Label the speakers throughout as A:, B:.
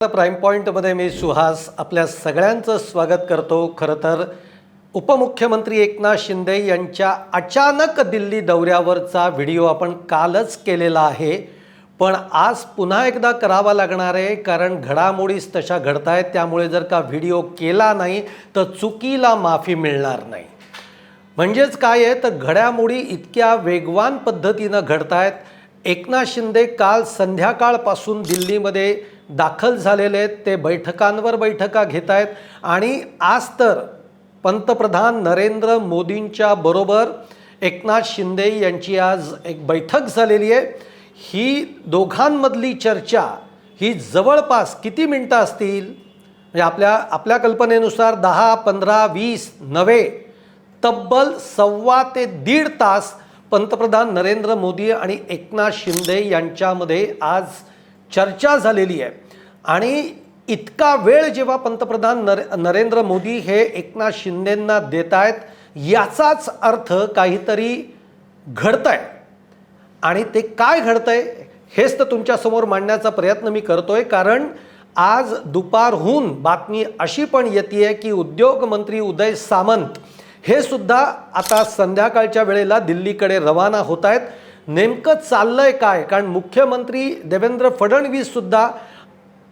A: Prime पॉइंटमध्ये मी सुहास आपल्या सगळ्यांचं स्वागत करतो। खरं तर उपमुख्यमंत्री एकनाथ शिंदे यांच्या अचानक दिल्ली दौऱ्यावरचा व्हिडिओ आपण कालच केलेला आहे, पण आज पुन्हा एकदा करावा लागणार आहे कारण घडामोडीच तशा घडतायत। त्यामुळे जर का व्हिडिओ केला नाही तर चुकीला माफी मिळणार नाही। म्हणजेच काय आहे तर घडामोडी इतक्या वेगवान पद्धतीने घडतायत। एकनाथ शिंदे काल संध्याकाळपासून दिल्लीमध्ये दाखल झालेले आहेत, ते बैठकांवर बैठका घेत आहेत आणि आज तर पंतप्रधान नरेंद्र मोदींच्या बरोबर एकनाथ शिंदे यांची आज एक बैठक झालेली आहे। ही दोघांमधली चर्चा ही जवळपास किती मिनिटं असतील म्हणजे आपल्या कल्पनेनुसार 10, 15, 20 नव्हे तब्बल 1.25 ते 1.5 तास पंतप्रधान नरेंद्र मोदी आणि एकनाथ शिंदे यांच्यामध्ये आज चर्चा झालेली आहे। आणि इतका वेळ जेव्हा पंतप्रधान नरेंद्र मोदी हे एकनाथ शिंदेंना देत आहेत याचाच अर्थ काहीतरी घडतंय आणि ते काय घडतंय हेच तर तुमच्यासमोर मांडण्याचा प्रयत्न मी करतोय। कारण आज दुपारहून बातमी अशी पण येते की उद्योग मंत्री उदय सामंत हे सुद्धा आता संध्याकाळच्या वेळेला दिल्लीकडे रवाना होत आहेत। नेमकं चाललंय काय, कारण मुख्यमंत्री देवेंद्र फडणवीस सुद्धा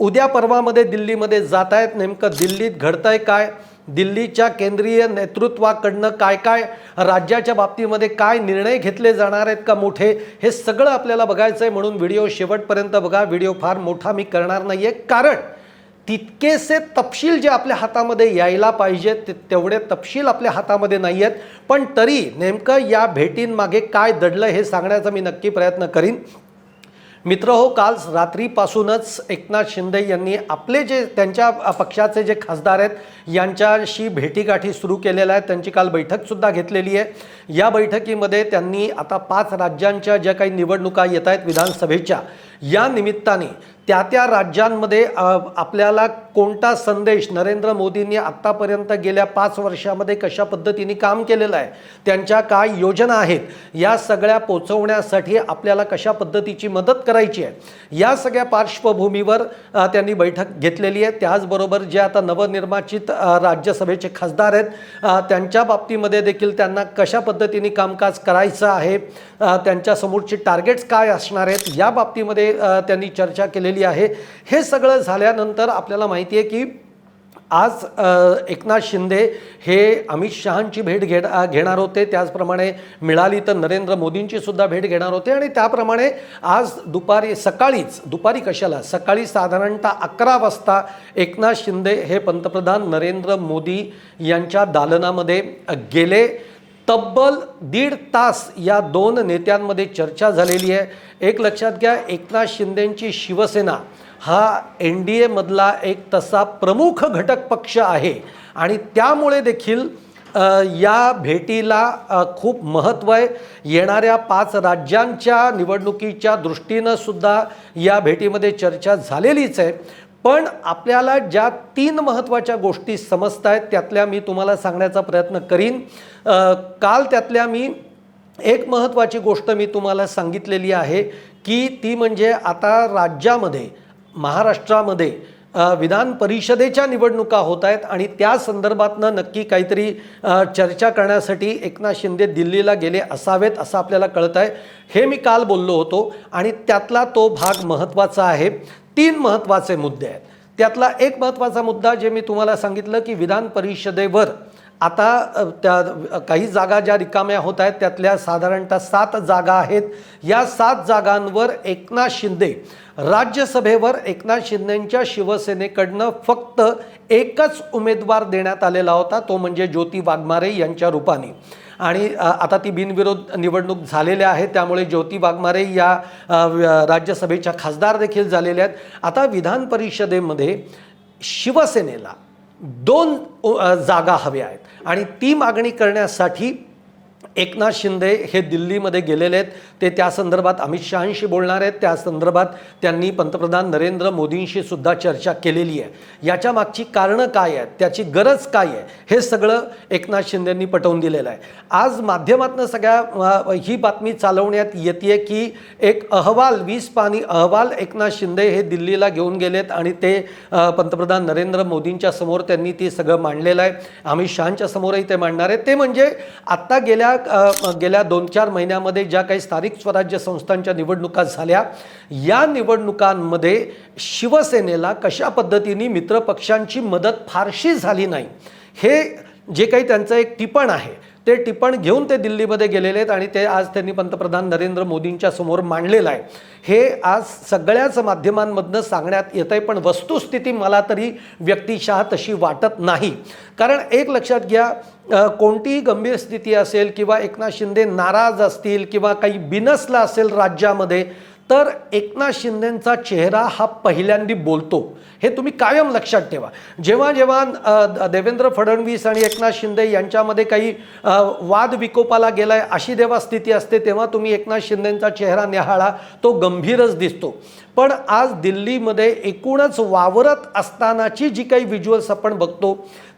A: उद्या परवामध्ये दिल्लीमध्ये जात आहेत। नेमकं दिल्लीत घडतंय काय, दिल्लीच्या केंद्रीय नेतृत्वाकडनं काय काय राज्याच्या बाबतीमध्ये काय निर्णय घेतले जाणार आहेत का मोठे, हे सगळं आपल्याला बघायचं आहे। म्हणून व्हिडिओ शेवटपर्यंत बघा। व्हिडिओ फार मोठा मी करणार नाही आहे कारण तितकेसे तपशील जे आपल्या हातामध्ये यायला पाहिजेत तेवढे तपशील आपल्या हातामध्ये नाही आहेत, पण तरी नेमकं या भेटींमागे काय दडलं हे सांगण्याचा मी नक्की प्रयत्न करीन। मित्रहो, काल रात्रीपासूनच एकनाथ शिंदे यांनी आपले जे त्यांच्या पक्षाचे जे खासदार आहेत यांच्याशी भेटीगाठी सुरू केलेल्या आहेत। त्यांची काल बैठकसुद्धा घेतलेली आहे। या बैठकीमध्ये त्यांनी आता 5 राज्यांच्या ज्या काही निवडणुका येत आहेत विधानसभेच्या, या निमित्ताने त्या राज्यांमध्ये आपल्याला कोणता संदेश नरेंद्र मोदींनी आत्तापर्यंत गेल्या 5 वर्षामध्ये कशा पद्धतीने काम केलेलं आहे, त्यांच्या काय योजना आहेत, या सगळ्या पोचवण्यासाठी आपल्याला कशा पद्धतीची मदत करायची आहे, या सगळ्या पार्श्वभूमीवर त्यांनी बैठक घेतलेली आहे। त्याचबरोबर जे आता नवनिर्वाचित राज्यसभेचे खासदार आहेत त्यांच्या बाबतीमध्ये देखील त्यांना कशा पद्धतीने कामकाज करायचं आहे, त्यांच्या समोरचे टार्गेट्स काय असणार आहेत, या बाबतीमध्ये त्यांनी चर्चा केलेली आहे। हे सगळं झाल्यानंतर आपल्याला माहिती आहे की आज एकनाथ शिंदे हे अमित शहांची भेट घेणार होते, त्याचप्रमाणे मिळाली तर नरेंद्र मोदींची सुद्धा भेट घेणार होते आणि त्याप्रमाणे आज सकाळी साधारणतः 11 वाजता एकनाथ शिंदे हे पंतप्रधान नरेंद्र मोदी यांच्या दालनामध्ये गेले। तब्बल 1.5 तास या 2 नेत्यांमध्ये चर्चा झालेली आहे। एक लक्षात घ्या, एकनाथ शिंदेंची शिवसेना हा NDA मधला एक तसा प्रमुख घटक पक्ष आहे आणि त्यामुळे देखील या भेटीला खूप महत्त्व आहे। येणाऱ्या 5 राज्यांच्या निवडणुकीच्या दृष्टीनं सुद्धा या भेटीमध्ये चर्चा झालेलीच आहे। पण आपल्याला ज्या 3 महत्त्वाच्या गोष्टी समजत आहेत त्यातल्या मी तुम्हाला सांगण्याचा प्रयत्न करीन। काल त्यातल्या मी एक महत्त्वाची गोष्ट मी तुम्हाला सांगितलेली आहे की ती म्हणजे आता राज्यामध्ये महाराष्ट्रामध्ये विधान परिषदेच्या निवडणुका होत आहेत आणि त्या संदर्भातनं नक्की काहीतरी चर्चा करण्यासाठी एकनाथ शिंदे दिल्लीला गेले असावेत असं आपल्याला कळतं आहे। हे मी काल बोललो होतो आणि त्यातला तो भाग महत्त्वाचा आहे। 3 महत्त्वाचे मुद्दे आहेत। त्यातला एक महत्त्वाचा मुद्दा जे मी तुम्हाला सांगितलं की विधान परिषदेवर आता त्या काही जागा ज्या रिकाम्या होत आहेत त्यातल्या साधारणतः 7 जागा आहेत। या 7 जागांवर एकनाथ शिंदे राज्यसभेवर एकनाथ शिंदेंच्या शिवसेनेकडनं फक्त एकच उमेदवार देण्यात आलेला होता, तो म्हणजे ज्योती वाघमारे यांच्या रूपाने। आणि आता ती बिनविरोध निवडणूक झालेल्या आहे त्यामुळे ज्योती वाघमारे या राज्यसभेच्या खासदार देखील झालेल्या आहेत। आता विधान परिषदेमध्ये शिवसेनेला 2 जागा हव्या आहेत आणि ती मागणी करण्यासाठी एकनाथ शिंदे हे दिल्लीमध्ये गेलेले आहेत, ते त्या संदर्भात अमित शहांशी बोलणार आहेत, त्या संदर्भात त्यांनी पंतप्रधान नरेंद्र मोदींशी सुद्धा चर्चा केलेली आहे। याच्या मागची कारणं काय आहेत, त्याची गरज काय आहे, हे सगळं एकनाथ शिंदेंनी पटवून दिलेलं आहे। आज माध्यमातून सगळ्या ही बातमी चालवण्यात येते की एक अहवाल 20 पानी अहवाल एकनाथ शिंदे हे दिल्लीला घेऊन गेलेत आणि ते पंतप्रधान नरेंद्र मोदींच्या समोर त्यांनी ते सगळं मांडलेलं आहे। अमित शहांच्या समोरही ते मांडणार आहेत। ते म्हणजे आत्ता गेल्या 2-4 महिन्यामध्ये ज्या काही स्थानिक स्वराज्य संस्थांच्या निवडणुका झाल्या, या निवडणुकांमध्ये शिवसेनेला कशा पद्धतीने मित्रपक्षांची मदत फारशी झाली नाही, हे जे काही त्यांचं एक टिपण आहे ते टिपण घेऊन ते दिल्लीमध्ये गेलेले आहेत आणि ते आज त्यांनी पंतप्रधान नरेंद्र मोदींच्या समोर मांडलेलं आहे। हे आज सगळ्याच माध्यमांमधनं सांगण्यात येत आहे, पण वस्तुस्थिती मला तरी व्यक्तिशः तशी वाटत नाही। कारण एक लक्षात घ्या, कोणतीही गंभीर स्थिती असेल किंवा एकनाथ शिंदे नाराज असतील किंवा काही बिनसला असेल राज्यामध्ये, तर एकनाथ शिंदेंचा चेहरा हा पहिल्यांदा बोलतो, हे तुम्ही कायम लक्षात ठेवा। जेव्हा जेव्हा देवेंद्र फडणवीस आणि एकनाथ शिंदे यांच्यामध्ये काही वाद विकोपाला गेलाय अशी जेव्हा स्थिती असते, तेव्हा तुम्ही एकनाथ शिंदेंचा चेहरा निहाळा, तो गंभीरच दिसतो। पण आज दिल्लीमध्ये एकूणच वावरत असतानाची जी काही व्हिज्युअल्स आपण बघतो,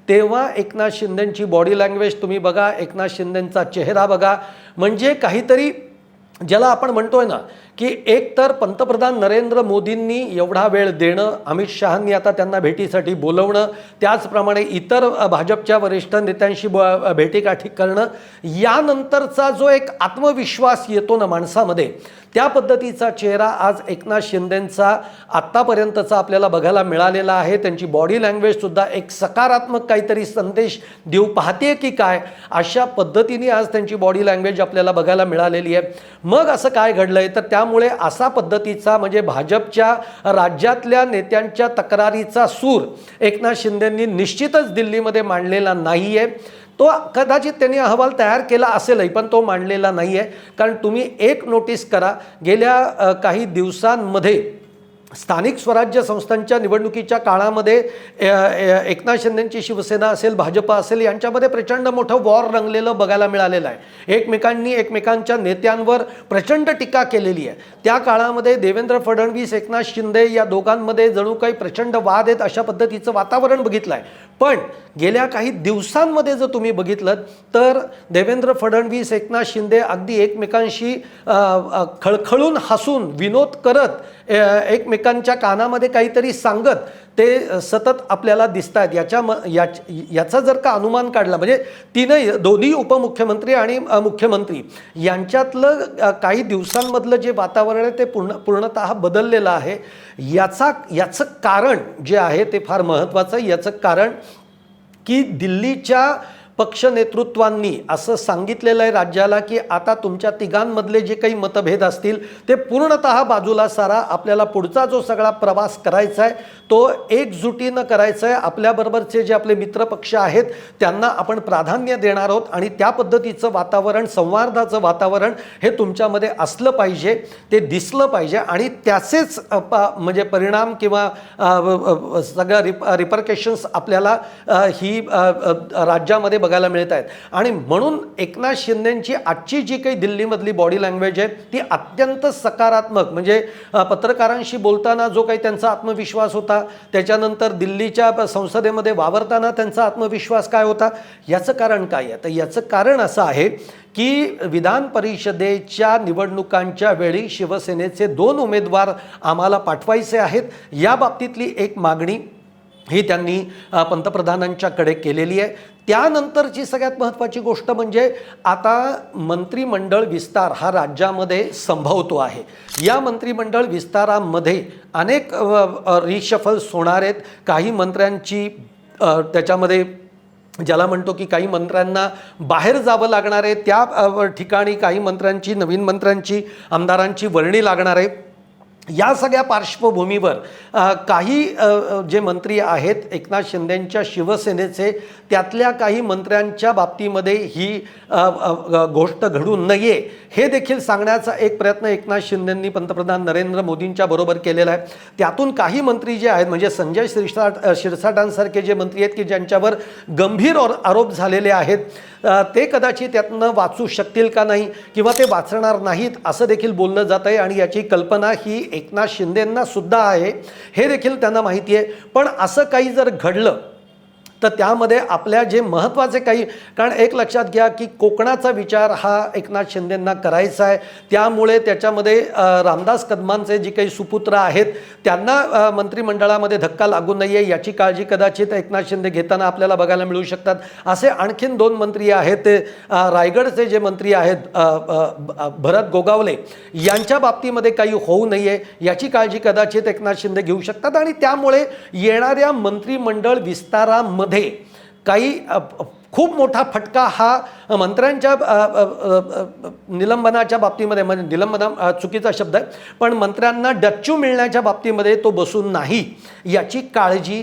A: तेव्हा एकनाथ शिंदेंची बॉडी लँग्वेज तुम्ही बघा, एकनाथ शिंदेंचा चेहरा बघा, म्हणजे काहीतरी ज्याला आपण म्हणतोय ना की एक तर पंतप्रधान नरेंद्र मोदींनी एवढा वेळ देणं, अमित शहांनी आता त्यांना भेटीसाठी बोलवणं, त्याचप्रमाणे इतर भाजपच्या वरिष्ठ नेत्यांशी भेटीगाठी करणं, यानंतरचा जो एक आत्मविश्वास येतो ना माणसामध्ये, त्या पद्धतीचा चेहरा आज एकनाथ शिंदेंचा आत्तापर्यंतचा आपल्याला बघायला मिळालेला आहे। त्यांची बॉडी लँग्वेजसुद्धा एक सकारात्मक काहीतरी संदेश देऊ पाहते की काय, अशा पद्धतीने आज त्यांची बॉडी लँग्वेज आपल्याला बघायला मिळालेली आहे। मग असं काय घडलंय, तर त्यामुळे असा पद्धतीचा म्हणजे भाजपच्या राज्यातल्या नेत्यांच्या तक्रारीचा सूर एकनाथ शिंदेंनी निश्चितच दिल्लीमध्ये मांडलेला नाही आहे। तो कदाचित त्यांनी अहवाल तयार केला असेलही, पण तो मांडलेला नाही आहे। कारण तुम्ही एक नोटीस करा, गेल्या काही दिवसांमध्ये स्थानिक स्वराज्य संस्थांच्या निवडणुकीच्या काळामध्ये एकनाथ शिंदेंची शिवसेना असेल, भाजप असेल, यांच्यामध्ये प्रचंड मोठं वॉर रंगलेलं बघायला मिळालेलं आहे। एकमेकांनी एकमेकांच्या नेत्यांवर प्रचंड टीका केलेली आहे। त्या काळामध्ये देवेंद्र फडणवीस, एकनाथ शिंदे या दोघांमध्ये जणू काही प्रचंड वाद आहेत अशा पद्धतीचं वातावरण बघितलं आहे। पण गेल्या काही दिवसांमध्ये जर तुम्ही बघितलं तर देवेंद्र फडणवीस, एकनाथ शिंदे अगदी एकमेकांशी खळखळून हसून विनोद करत एकमेकांच्या कानामध्ये काहीतरी सांगत ते सतत आपल्याला दिसत आहेत। याचा जर का अनुमान काढला, म्हणजे दोन्ही उपमुख्यमंत्री आणि मुख्यमंत्री यांच्यातलं काही दिवसांमधलं जे वातावरण आहे ते पूर्णतः बदललेलं आहे। याचं कारण जे आहे ते फार महत्त्वाचं आहे। याचं कारण की दिल्लीच्या पक्ष नेतृत्वांनी असं सांगितलेलं आहे राज्याला की आता तुमच्या तिघांमधले जे काही मतभेद असतील ते पूर्णतः बाजूला सारा, आपल्याला पुढचा जो सगळा प्रवास करायचा आहे तो एकजुटीनं करायचा आहे। आपल्याबरोबरचे जे आपले मित्रपक्ष आहेत त्यांना आपण प्राधान्य देणार आहोत आणि त्या पद्धतीचं वातावरण, संवादाचं वातावरण हे तुमच्यामध्ये असलं पाहिजे, ते दिसलं पाहिजे आणि त्याचेच म्हणजे परिणाम किंवा सगळ्या रिपरकेशन्स आपल्याला ही राज्यामध्ये बघायला मिळत आहेत। आणि म्हणून एकनाथ शिंदेंची आजची जी काही दिल्लीमधली बॉडी लँग्वेज आहे ती अत्यंत सकारात्मक, म्हणजे पत्रकारांशी बोलताना जो काही त्यांचा आत्मविश्वास होता, त्याच्यानंतर दिल्लीच्या संसदेमध्ये वावरताना त्यांचा आत्मविश्वास काय होता, याचं कारण काय आहे? तर याचं कारण असं आहे की विधान परिषदेच्या निवडणुकांच्या वेळी शिवसेनेचे 2 उमेदवार आम्हाला पाठवायचे आहेत, या बाबतीतली एक मागणी ही त्यांनी पंतप्रधानांच्याकडे केलेली आहे। त्यानंतरची सगळ्यात महत्त्वाची गोष्ट म्हणजे आता मंत्रिमंडळ विस्तार हा राज्यामध्ये संभवतो आहे। या मंत्रिमंडळ विस्तारामध्ये अनेक रिशफल्स होणार आहेत। काही मंत्र्यांची त्याच्यामध्ये ज्याला म्हणतो की काही मंत्र्यांना बाहेर जावं लागणार आहे, त्या ठिकाणी काही मंत्र्यांची, नवीन मंत्र्यांची, आमदारांची वर्णी लागणार आहे। या सगळ्या पार्श्वभूमीवर काही जे मंत्री आहेत एकनाथ शिंदेंच्या शिवसेनेचे, त्यातल्या काही मंत्र्यांच्या बाबतीमध्ये ही गोष्ट घडू नये हे देखील सांगण्याचा एक प्रयत्न एकनाथ शिंदेंनी पंतप्रधान नरेंद्र मोदींच्या बरोबर केलेला आहे। त्यातून काही मंत्री जे आहेत, म्हणजे संजय शिरसाटांसारखे जे मंत्री आहेत की ज्यांच्यावर गंभीर आरोप झालेले आहेत, ते कदाचित त्यातनं वाचू शकतील का नाही किंवा ते वाचणार नाहीत असं देखील बोललं जात आहे आणि याची कल्पना ही एकनाथ शिंदेंना सुद्धा आहे, हे देखील त्यांना माहिती आहे. पण असं काही जर घडलं तर त्यामध्ये आपल्या जे महत्त्वाचे काही, कारण एक लक्षात घ्या की कोकणाचा विचार हा एकनाथ शिंदेंना करायचा आहे, त्यामुळे त्याच्यामध्ये रामदास कदमांचे जे काही सुपुत्र आहेत त्यांना मंत्रिमंडळामध्ये धक्का लागू नये याची काळजी कदाचित एकनाथ शिंदे घेताना आपल्याला बघायला मिळू शकतात. असे आणखीन 2 मंत्री आहेत, ते रायगडचे जे मंत्री आहेत भरत गोगावले यांच्या बाबतीमध्ये काही होऊ नये याची काळजी कदाचित एकनाथ शिंदे घेऊ शकतात आणि त्यामुळे येणाऱ्या मंत्रिमंडळ विस्तारामध्ये काही खूप मोठा फटका हा मंत्र्यांच्या निलंबनाच्या बाबतीमध्ये, म्हणजे निलंबना चुकीचा शब्द आहे, पण मंत्र्यांना डच्चू मिळण्याच्या बाबतीमध्ये तो बसून नाही याची काळजी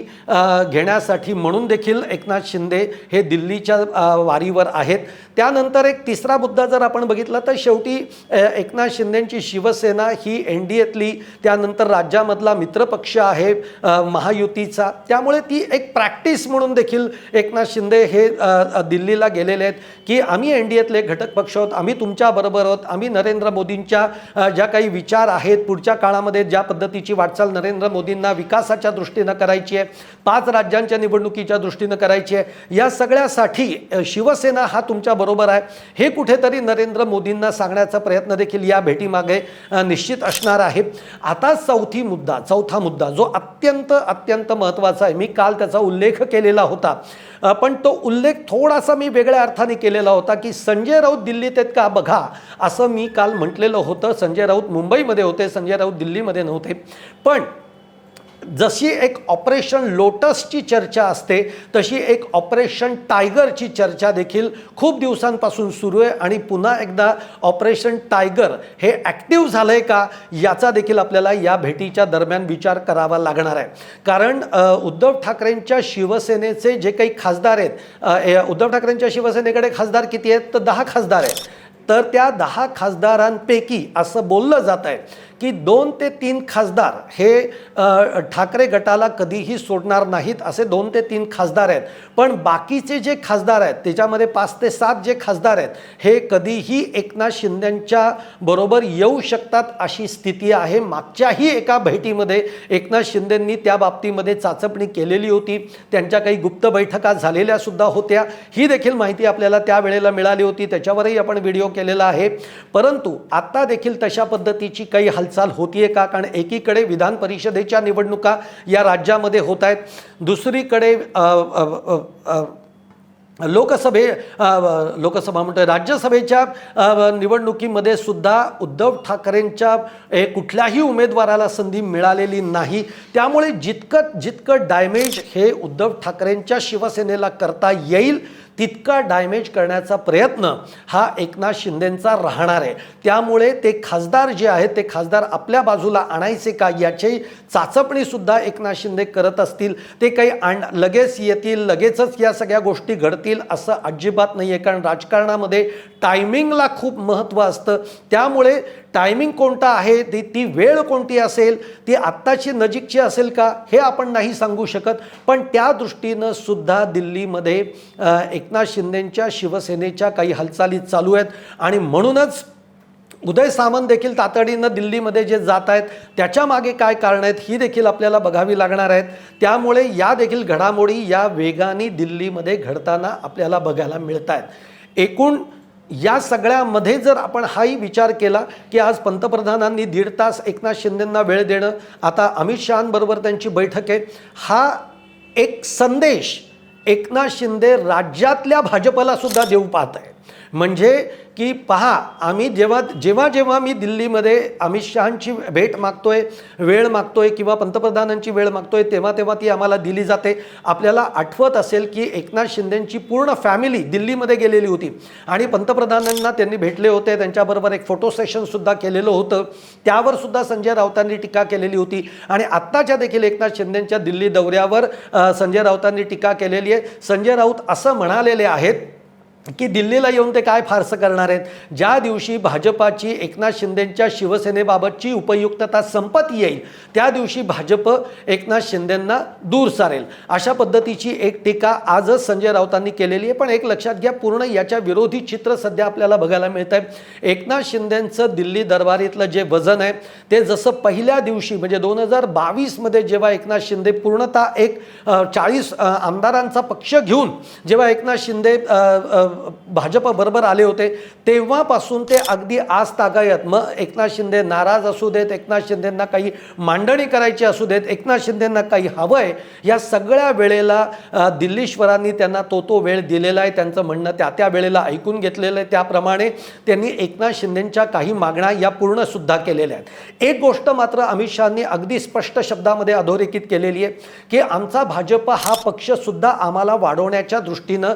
A: घेण्यासाठी म्हणून देखील एकनाथ शिंदे हे दिल्लीच्या वारीवर आहेत. त्यानंतर एक तिसरा मुद्दा जर आपण बघितला तर शेवटी एकनाथ शिंदेंची शिवसेना ही NDAतली, त्यानंतर राज्यामधला मित्रपक्ष आहे महायुतीचा, त्यामुळे ती एक प्रॅक्टिस म्हणून देखील एकनाथ शिंदे हे दिल्लीला गेलेले आहेत की आम्ही NDAतले घटक पक्ष आहोत, आम्ही तुमच्याबरोबर आहोत, आम्ही नरेंद्र मोदींच्या ज्या काही विचार आहेत पुढच्या काळामध्ये ज्या पद्धतीची वाटचाल नरेंद्र मोदींना विकासाच्या दृष्टीनं करायची आहे, 5 राज्यांच्या निवडणुकीच्या दृष्टीनं करायची आहे, या सगळ्यासाठी शिवसेना हा तुमच्या बरोबर आहे हे कुठेतरी नरेंद्र मोदींना सांगण्याचा प्रयत्न देखील या भेटीमागे निश्चित असणार आहे. आता चौथा मुद्दा जो अत्यंत महत्त्वाचा आहे, मी काल त्याचा उल्लेख केलेला होता, पण तो उल्लेख थोडासा मी वेगळ्या अर्थाने केलेला होता की संजय राऊत दिल्लीत आहेत का बघा, असं मी काल म्हटलेलं होतं. संजय राऊत मुंबईमध्ये होते, संजय राऊत दिल्लीमध्ये नव्हते. पण जशी एक ऑपरेशन लोटसची चर्चा असते तशी एक ऑपरेशन टायगरची चर्चा देखील खूप दिवसांपासून सुरू आहे आणि पुन्हा एकदा ऑपरेशन टायगर हे ॲक्टिव्ह झालं आहे का याचा देखील आपल्याला या भेटीच्या दरम्यान विचार करावा लागणार आहे. कारण उद्धव ठाकरेंच्या शिवसेनेचे जे काही खासदार आहेत, उद्धव ठाकरेंच्या शिवसेनेकडे खासदार किती आहेत तर 10 खासदार आहेत. तर त्या 10 खासदारांपैकी असं बोललं जात आहे की 2 ते 3 खासदार हे ठाकरे गटाला कधीही सोडणार नाहीत, असे 2 ते 3 खासदार आहेत. पण बाकीचे जे खासदार आहेत त्याच्यामध्ये 5 ते 7 जे खासदार आहेत हे कधीही एकनाथ शिंदेंच्या बरोबर येऊ शकतात अशी स्थिती आहे. मागच्याही एका भेटीमध्ये एकनाथ शिंदेंनी त्या बाबतीमध्ये चाचपणी केलेली होती, त्यांच्या काही गुप्त बैठका झालेल्या सुद्धा होत्या, ही देखील माहिती आपल्याला त्यावेळेला मिळाली होती, त्याच्यावरही आपण व्हिडिओ केलेला आहे. परंतु आता देखील तशा पद्धतीची काही हालचाल होतीये का, कारण एकीकडे विधान परिषदेच्या निवडणुका या राज्यामध्ये होत आहेत, दुसरीकडे लोकसभा म्हणतोय राज्यसभेच्या निवडणुकीमध्ये सुद्धा उद्धव ठाकरेंच्या कुठल्याही उमेदवाराला संधी मिळालेली नाही. त्यामुळे जितकं डॅमेज हे उद्धव ठाकरेंच्या शिवसेनेला करता येईल तितका डॅमेज करण्याचा प्रयत्न हा एकनाथ शिंदेंचा राहणार आहे. त्यामुळे ते खासदार जे आहेत ते खासदार आपल्या बाजूला आणायचे का याची चाचपणीसुद्धा एकनाथ शिंदे करत असतील. ते काही लगेच येतील, लगेचच या सगळ्या गोष्टी घडतील असं अजिबात नाही आहे, कारण राजकारणामध्ये टायमिंगला खूप महत्त्व असतं. त्यामुळे टायमिंग कोणता आहे, ती वेळ कोणती असेल, ती आत्ताची नजीकची असेल का हे आपण नाही सांगू शकत. पण त्या दृष्टीनं सुद्धा दिल्लीमध्ये एकनाथ शिंदेंच्या शिवसेनेच्या काही हालचाली चालू आहेत आणि म्हणूनच उदय सामंत देखील तातडीनं दिल्लीमध्ये जे जात आहेत त्याच्या मागे काय कारण आहेत ही देखील आपल्याला बघावी लागणार आहेत. त्यामुळे या देखील घडामोडी या वेगाने दिल्लीमध्ये घडताना आपल्याला बघायला मिळत आहेत. एकूण या सगळ्यामध्ये जर आपण हाही विचार केला की आज पंतप्रधानांनी 1.5 तास एकनाथ शिंदेंना वेळ देणं, आता अमित शहांबरोबर त्यांची बैठक आहे, हा एक संदेश एकनाथ शिंदे राज्यातल्या भाजपला सुद्धा देऊ पाहत आहे. म्हणजे की पहा, आम्ही जेव्हा मी दिल्लीमध्ये अमित शहांची भेट मागतोय, वेळ मागतोय किंवा पंतप्रधानांची वेळ मागतोय तेव्हा ती आम्हाला दिली जाते. आपल्याला आठवत असेल की एकनाथ शिंदेंची पूर्ण फॅमिली दिल्लीमध्ये गेलेली होती आणि पंतप्रधानांना त्यांनी भेटले होते, त्यांच्याबरोबर एक फोटो सेशनसुद्धा केलेलं होतं, त्यावर सुद्धा संजय राऊतांनी टीका केलेली होती. आणि आत्ताच्या देखील एकनाथ शिंदेंच्या दिल्ली दौऱ्यावर संजय राऊतांनी टीका केलेली आहे. संजय राऊत असं म्हणालेले आहेत की दिल्लीला येऊन ते काय फारसं करणार आहेत. ज्या दिवशी भाजपाची एकनाथ शिंदेंच्या शिवसेनेबाबतची उपयुक्तता संपत येईल त्या दिवशी भाजप एकनाथ शिंदेंना दूर सारेल, अशा पद्धतीची एक टीका आजच संजय राऊतांनी केलेली आहे. पण एक लक्षात घ्या, पूर्ण याच्या विरोधी चित्र सध्या आपल्याला बघायला मिळत आहे. एकनाथ शिंदेंचं दिल्ली दरबारीतलं जे वजन आहे ते जसं पहिल्या दिवशी म्हणजे 2022मध्ये जेव्हा एकनाथ शिंदे पूर्णतः एक 40 आमदारांचा पक्ष घेऊन जेव्हा एकनाथ शिंदे भाजपबरोबर आले होते तेव्हापासून ते अगदी आज तागायत, मग एकनाथ शिंदे नाराज असू देत, एकनाथ शिंदेंना काही मांडणी करायची असू देत, एकनाथ शिंदेंना काही हवं आहे, या सगळ्या वेळेला दिल्लीश्वरांनी त्यांना तो वेळ दिलेला आहे. त्यांचं म्हणणं त्या वेळेला ऐकून घेतलेलं आहे. त्याप्रमाणे त्यांनी एकनाथ शिंदेंच्या काही मागण्या या पूर्णसुद्धा केलेल्या आहेत. एक गोष्ट मात्र अमित शहांनी अगदी स्पष्ट शब्दामध्ये अधोरेखित केलेली आहे की आमचा भाजप हा पक्षसुद्धा आम्हाला वाढवण्याच्या दृष्टीनं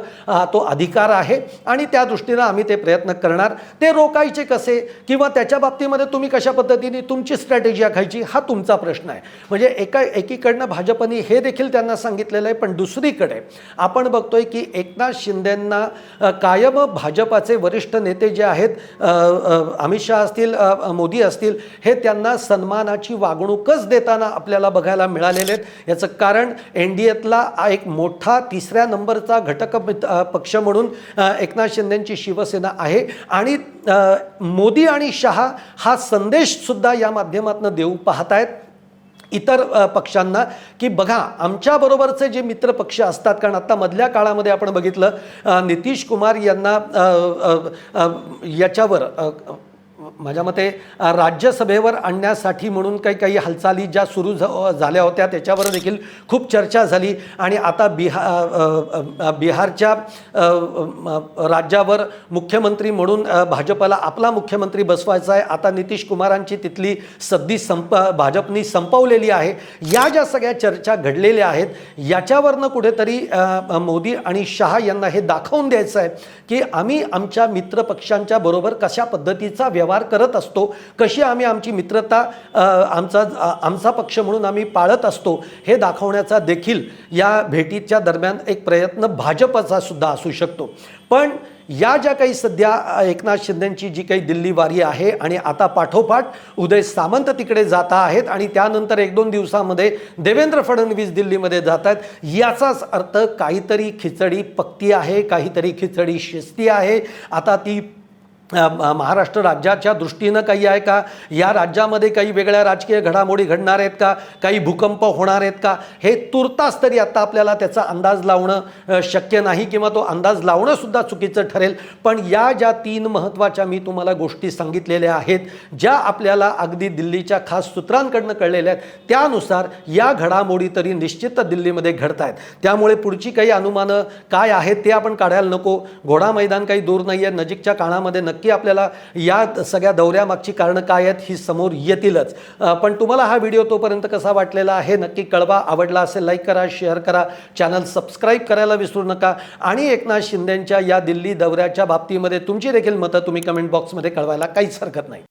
A: तो अधिकार आहे आणि त्या दृष्टीने आम्ही ते प्रयत्न करणार. ते रोखायचे कसे किंवा त्याच्या बाबतीमध्ये तुम्ही कशा पद्धतीने तुमची स्ट्रॅटेजी आखायची हा तुमचा प्रश्न आहे. म्हणजे एकीकडनं भाजपने हे देखील त्यांना सांगितलेलं आहे, पण दुसरीकडे आपण बघतोय की एकनाथ शिंदेंना कायम भाजपाचे वरिष्ठ नेते जे आहेत अमित शहा असतील, मोदी असतील, हे त्यांना सन्मानाची वागणूकच देताना आपल्याला बघायला मिळालेले आहेत. याचं कारण एनडीएतला एक मोठा 3ऱ्या नंबरचा घटक पक्ष म्हणून एकनाथ शिंदेंची शिवसेना आहे आणि मोदी आणि शहा हा संदेशसुद्धा या माध्यमातून देऊ पाहत आहेत इतर पक्षांना की बघा आमच्याबरोबरचे जे मित्र पक्ष असतात. कारण आता मधल्या काळामध्ये आपण बघितलं नितीश कुमार यांना याच्यावर माझ्या मते राज्यसभेवर आणण्यासाठी म्हणून काही हालचाली ज्या सुरू झाल्या होत्या त्याच्यावर देखील खूप चर्चा झाली आणि आता बिहारच्या राज्यावर मुख्यमंत्री म्हणून भाजपला आपला मुख्यमंत्री बसवायचा आहे. आता नितीश कुमारांची तिथली सद्दी भाजपनी संपवलेली आहे. या ज्या सगळ्या चर्चा घडलेल्या आहेत याच्यावरनं कुठेतरी मोदी आणि शहा यांना हे दाखवून द्यायचं आहे की आम्ही आमच्या मित्रपक्षांच्या बरोबर कशा पद्धतीचा व्यवहार करत असतो, कशी आम्ही आमची मित्रता आमचा पक्ष म्हणून आम्ही पाळत असतो, हे दाखवण्याचा देखील या भेटीच्या दरम्यान एक प्रयत्न भाजपचा सुद्धा असू शकतो. पण या ज्या काही सध्या एकनाथ शिंदेंची जी काही दिल्ली वारी आहे आणि आता पाठोपाठ उदय सामंत तिकडे जात आहेत आणि त्यानंतर 1-2 दिवसामध्ये देवेंद्र फडणवीस दिल्लीमध्ये जात आहेत, याचाच अर्थ काहीतरी खिचडी पक्की आहे, काहीतरी खिचडी शिस्ती आहे. आता ती महाराष्ट्र राज्याच्या दृष्टीनं काही आहे का, या राज्यामध्ये काही वेगळ्या राजकीय घडामोडी घडणार आहेत का, काही भूकंप होणार आहेत का, हे तुर्तास तरी आता आपल्याला त्याचा अंदाज लावणं शक्य नाही किंवा तो अंदाज लावणं सुद्धा चुकीचं ठरेल. पण या ज्या 3 महत्त्वाच्या मी तुम्हाला गोष्टी सांगितलेल्या आहेत, ज्या आपल्याला अगदी दिल्लीच्या खास सूत्रांकडनं कळलेल्या आहेत, त्यानुसार या घडामोडी तरी निश्चित दिल्लीमध्ये घडत आहेत. त्यामुळे पुढची काही अनुमानं काय आहेत ते आपण काढायला नको. घोडा मैदान काही दूर नाही आहे, नजीकच्या काळामध्ये की आपल्याला या सगळ्या दौऱ्यामागची कारणं काय आहेत ही समोर येतीलच. पण तुम्हाला हा व्हिडिओ तोपर्यंत कसा वाटलेला आहे नक्की कळवा. आवडला असेल लाईक करा, शेअर करा, चॅनल सबस्क्राईब करायला विसरू नका आणि एकनाथ शिंदेंच्या या दिल्ली दौऱ्याच्या बाबतीमध्ये तुमची देखील मतं तुम्ही कमेंट बॉक्समध्ये कळवायला काहीच हरकत नाही.